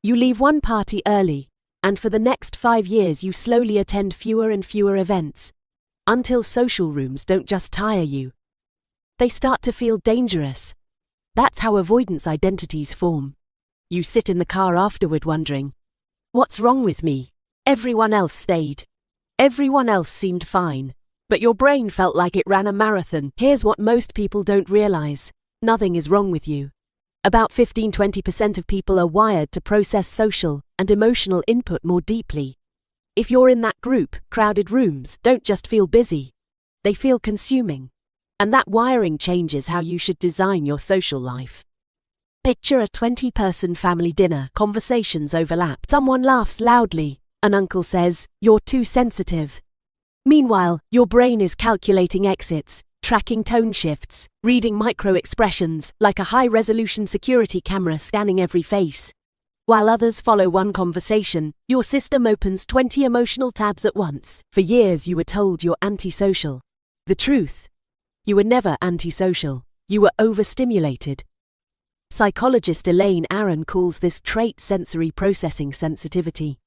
You leave one party early, and for the next 5 years you slowly attend fewer and fewer events, until social rooms don't just tire you. They start to feel dangerous. That's how avoidance identities form. You sit in the car afterward wondering, what's wrong with me? Everyone else stayed. Everyone else seemed fine. But your brain felt like it ran a marathon. Here's what most people don't realize. Nothing is wrong with you. About 15–20% of people are wired to process social and emotional input more deeply. If you're in that group, crowded rooms don't just feel busy. They feel consuming. And that wiring changes how you should design your social life. Picture a 20-person family dinner. Conversations overlap. Someone laughs loudly. An uncle says, "You're too sensitive." Meanwhile, your brain is calculating exits, tracking tone shifts, reading micro-expressions like a high-resolution security camera scanning every face. While others follow one conversation, your system opens 20 emotional tabs at once. For years you were told you're antisocial. The truth? You were never antisocial. You were overstimulated. Psychologist Elaine Aron calls this trait sensory processing sensitivity.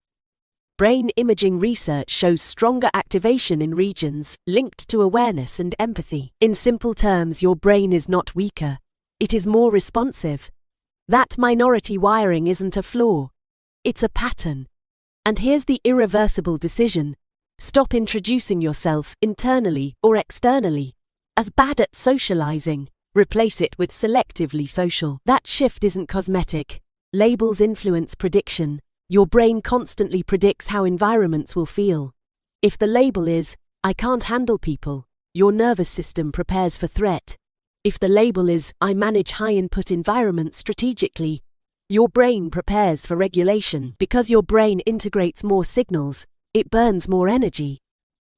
Brain imaging research shows stronger activation in regions linked to awareness and empathy. In simple terms, your brain is not weaker. It is more responsive. That minority wiring isn't a flaw. It's a pattern. And here's the irreversible decision. Stop introducing yourself, internally or externally, as bad at socializing. Replace it with selectively social. That shift isn't cosmetic. Labels influence prediction. Your brain constantly predicts how environments will feel. If the label is, "I can't handle people," your nervous system prepares for threat. If the label is, "I manage high-input environments strategically," your brain prepares for regulation. Because your brain integrates more signals, it burns more energy.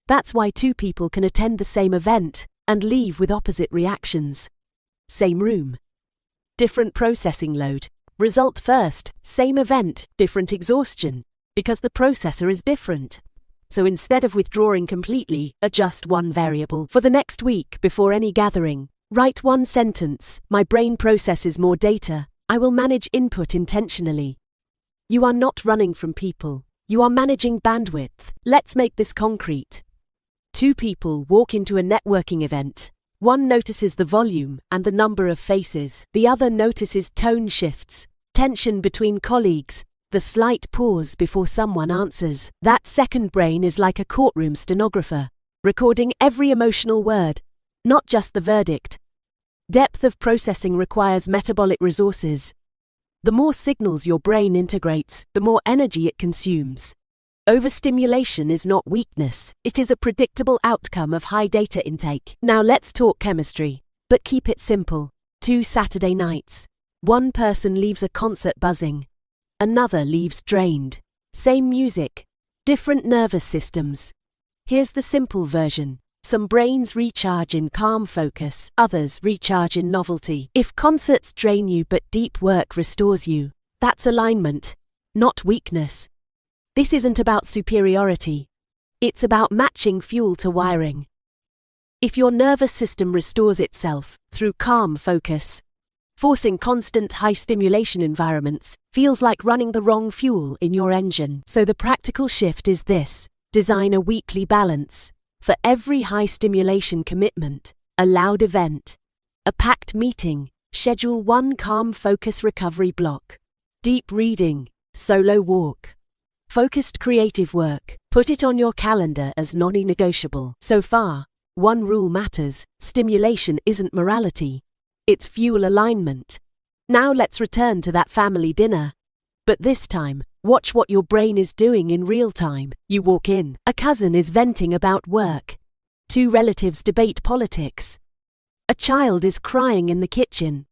That's why two people can attend the same event and leave with opposite reactions. Same room. Different processing load. Result first, same event, different exhaustion, because the processor is different. So instead of withdrawing completely, adjust one variable. For the next week, before any gathering, write one sentence: "My brain processes more data. I will manage input intentionally." You are not running from people. You are managing bandwidth. Let's make this concrete. Two people walk into a networking event. One notices the volume and the number of faces. The other notices tone shifts, tension between colleagues, the slight pause before someone answers. That second brain is like a courtroom stenographer, recording every emotional word, not just the verdict. Depth of processing requires metabolic resources. The more signals your brain integrates, the more energy it consumes. Overstimulation is not weakness, it is a predictable outcome of high data intake. Now let's talk chemistry, but keep it simple. 2 Saturday nights. One person leaves a concert buzzing. Another leaves drained. Same music, different nervous systems. Here's the simple version. Some brains recharge in calm focus, others recharge in novelty. If concerts drain you but deep work restores you, that's alignment, not weakness. This isn't about superiority. It's about matching fuel to wiring. If your nervous system restores itself through calm focus, forcing constant high-stimulation environments feels like running the wrong fuel in your engine. So the practical shift is this: design a weekly balance. For every high-stimulation commitment, a loud event, a packed meeting, schedule one calm focus recovery block. Deep reading, solo walk, focused creative work. Put it on your calendar as non-negotiable. So far, one rule matters: stimulation isn't morality. It's fuel alignment. Now let's return to that family dinner. But this time, watch what your brain is doing in real time. You walk in. A cousin is venting about work. 2 relatives debate politics. A child is crying in the kitchen.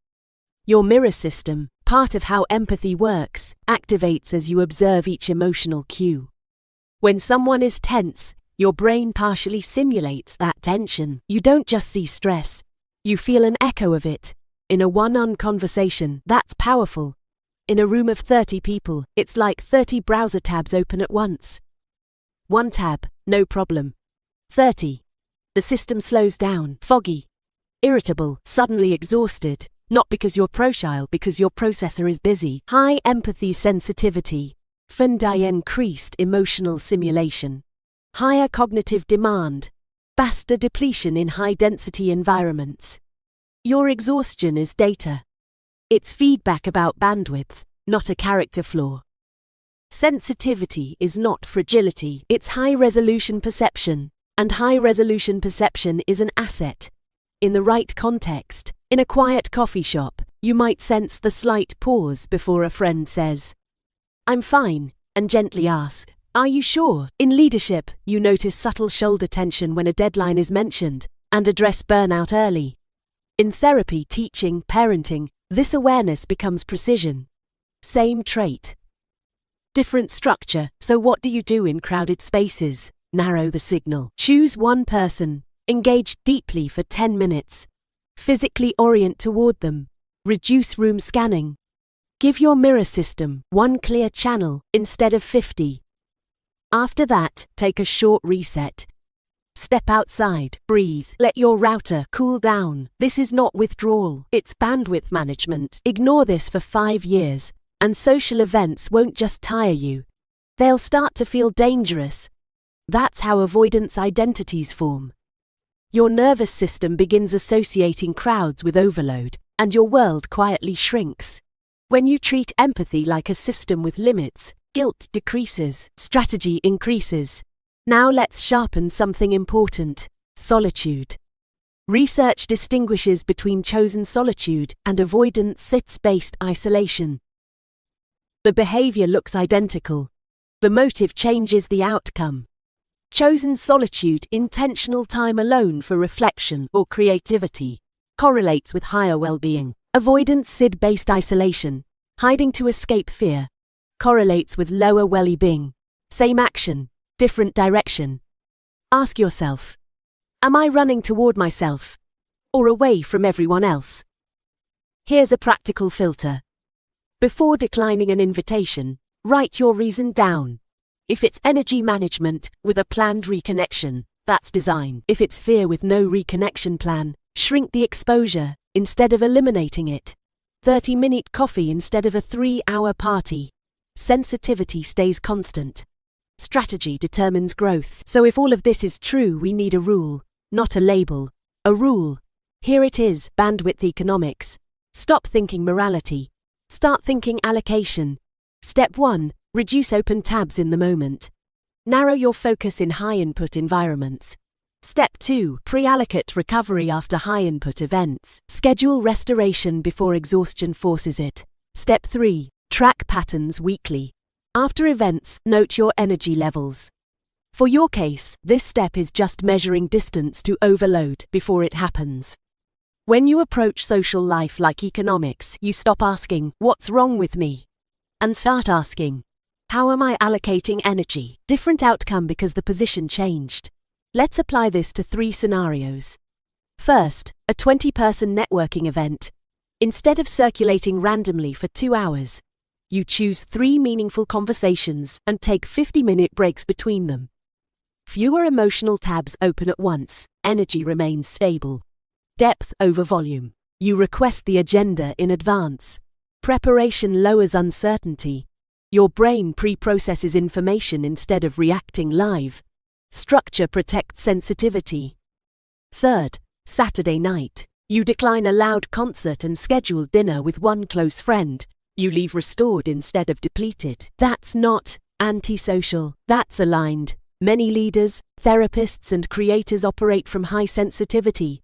Your mirror system, part of how empathy works, activates as you observe each emotional cue. When someone is tense, your brain partially simulates that tension. You don't just see stress. You feel an echo of it. In a one-on conversation, that's powerful. In a room of 30 people, it's like 30 browser tabs open at once. One tab, no problem. 30. The system slows down, foggy, irritable, suddenly exhausted. Not because you're prosocial, because your processor is busy. High empathy sensitivity. Increased emotional simulation. Higher cognitive demand. Faster depletion in high-density environments. Your exhaustion is data. It's feedback about bandwidth, not a character flaw. Sensitivity is not fragility, it's high-resolution perception, and high-resolution perception is an asset. In the right context, in a quiet coffee shop, you might sense the slight pause before a friend says, "I'm fine," and gently ask, "Are you sure?" In leadership, you notice subtle shoulder tension when a deadline is mentioned, and address burnout early. In therapy, teaching, parenting, this awareness becomes precision. Same trait. Different structure, so what do you do in crowded spaces? Narrow the signal. Choose one person. Engage deeply for 10 minutes. Physically orient toward them. Reduce room scanning. Give your mirror system one clear channel instead of 50. After that, take a short reset. Step outside, breathe, let your router cool down. This is not withdrawal, it's bandwidth management. Ignore this for 5 years, and social events won't just tire you. They'll start to feel dangerous. That's how avoidance identities form. Your nervous system begins associating crowds with overload, and your world quietly shrinks. When you treat empathy like a system with limits, guilt decreases, strategy increases. Now let's sharpen something important: solitude. Research distinguishes between chosen solitude and avoidant sits-based isolation. The behavior looks identical. The motive changes the outcome. Chosen solitude, intentional time alone for reflection or creativity, correlates with higher well-being. Avoidant SID-based isolation, hiding to escape fear, correlates with lower well-being. Same action, different direction. Ask yourself, am I running toward myself or away from everyone else? Here's a practical filter. Before declining an invitation, write your reason down. If it's energy management with a planned reconnection, that's design. If it's fear with no reconnection plan, shrink the exposure instead of eliminating it. 30-minute coffee instead of a 3-hour party. Sensitivity stays constant. Strategy determines growth. So if all of this is true, we need a rule, not a label. A rule. Here it is: bandwidth economics. Stop thinking morality. Start thinking allocation. Step 1. Reduce open tabs in the moment. Narrow your focus in high-input environments. Step 2. Pre-allocate recovery after high-input events. Schedule restoration before exhaustion forces it. Step 3. Track patterns weekly. After events, note your energy levels. For your case, this step is just measuring distance to overload before it happens. When you approach social life like economics, you stop asking, "What's wrong with me?" and start asking, "How am I allocating energy?" Different outcome because the position changed. Let's apply this to 3 scenarios. First, a 20-person networking event. Instead of circulating randomly for 2 hours, you choose 3 meaningful conversations and take 50-minute breaks between them. Fewer emotional tabs open at once, energy remains stable. Depth over volume. You request the agenda in advance. Preparation lowers uncertainty. Your brain pre-processes information instead of reacting live. Structure protects sensitivity. Third, Saturday night. You decline a loud concert and schedule dinner with one close friend. You leave restored instead of depleted. That's not antisocial. That's aligned. Many leaders, therapists, and creators operate from high sensitivity.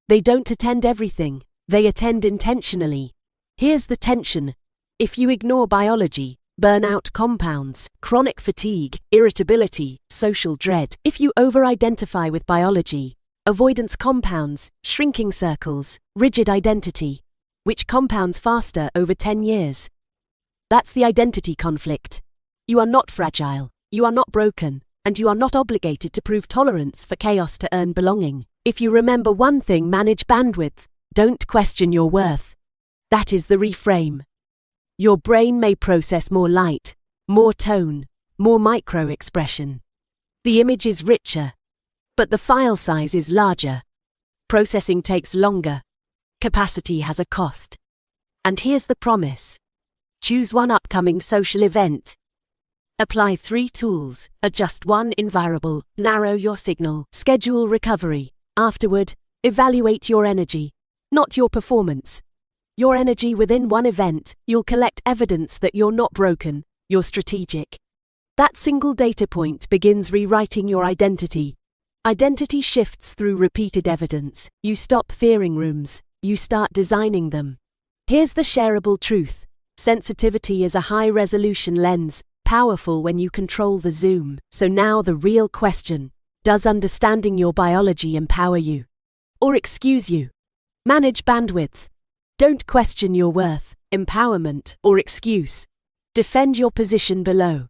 They don't attend everything. They attend intentionally. Here's the tension. If you ignore biology, burnout compounds, chronic fatigue, irritability, social dread. If you over-identify with biology, avoidance compounds, shrinking circles, rigid identity, which compounds faster over 10 years. That's the identity conflict. You are not fragile, you are not broken, and you are not obligated to prove tolerance for chaos to earn belonging. If you remember one thing: manage bandwidth. Don't question your worth. That is the reframe. Your brain may process more light, more tone, more micro-expression. The image is richer, but the file size is larger. Processing takes longer. Capacity has a cost. And here's the promise. Choose one upcoming social event. Apply 3 tools, adjust 1 invariable, narrow your signal, schedule recovery. Afterward, evaluate your energy, not your performance. Your energy within one event, you'll collect evidence that you're not broken, you're strategic. That single data point begins rewriting your identity. Identity shifts through repeated evidence. You stop fearing rooms, you start designing them. Here's the shareable truth. Sensitivity is a high-resolution lens, powerful when you control the zoom. So now the real question: does understanding your biology empower you? Or excuse you? Manage bandwidth. Don't question your worth, empowerment, or excuse. Defend your position below.